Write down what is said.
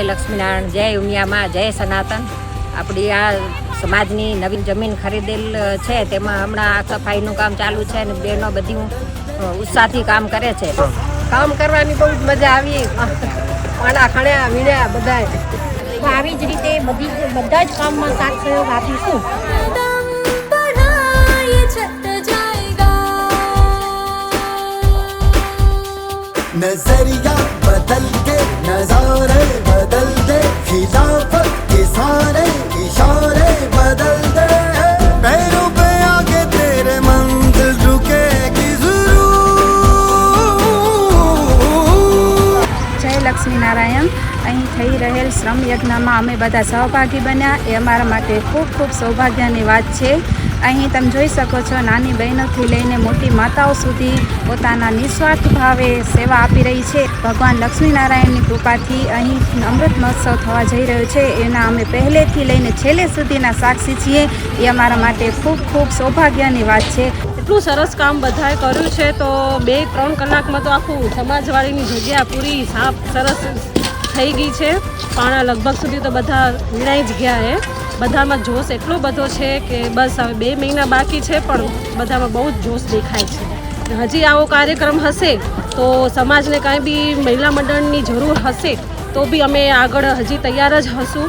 લક્ષ્મીનારાયણ, જય ઉમિયામાં, જય સનાતન. આપણી આ સમાજની નવીન જમીન ખરીદેલ છે, તેમાં હમણાં સફાઈનું કામ ચાલુ છે અને બહેનો બધી ઉત્સાહથી કામ કરે છે. કામ કરવાની બહુ જ મજા આવી. પાણા ખણ્યા વીણ્યા બધાય. આવી જ રીતે બધા જ કામમાં સાથ સહયોગ આપીશું. नजरिया बदल के नजारे बदल दे, खिलाफत के सारे इशारे बदल दे, पैरों पे आके तेरे मंजिल रुकेगी जरूर. जय लक्ष्मीनारायण. અહીં થઈ રહેલ શ્રમ યજ્ઞમાં અમે બધા સહભાગી બન્યા એ અમારા માટે ખૂબ ખૂબ સૌભાગ્યની વાત છે. અહીં તમે જોઈ શકો છો, નાની બહેનોથી લઈને મોટી માતાઓ સુધી પોતાના નિસ્વાર્થ ભાવે સેવા આપી રહી છે. ભગવાન લક્ષ્મીનારાયણની કૃપાથી અહીં અમૃત મહોત્સવ થવા જઈ રહ્યો છે, એના અમે પહેલેથી લઈને છેલ્લે સુધીના સાક્ષી છીએ. એ અમારા માટે ખૂબ ખૂબ સૌભાગ્યની વાત છે. એટલું સરસ કામ બધાએ કર્યું છે, તો 2-3 કલાકમાં તો આખું સમાજવાડીની જગ્યા પૂરી સાફ સરસ થઈ ગઈ છે. પાણા લગભગ સુધી તો બધા વીણાઈ જ ગયા છે. બધામાં જોશ એટલો બધો છે કે બસ હવે 2 મહિના બાકી છે, પણ બધામાં બહુ જ જોશ દેખાય છે. હજી આવો કાર્યક્રમ હશે તો સમાજને કાંઈ બી મહિલા મંડળની જરૂર હશે તો બી અમે આગળ હજી તૈયાર જ હશું.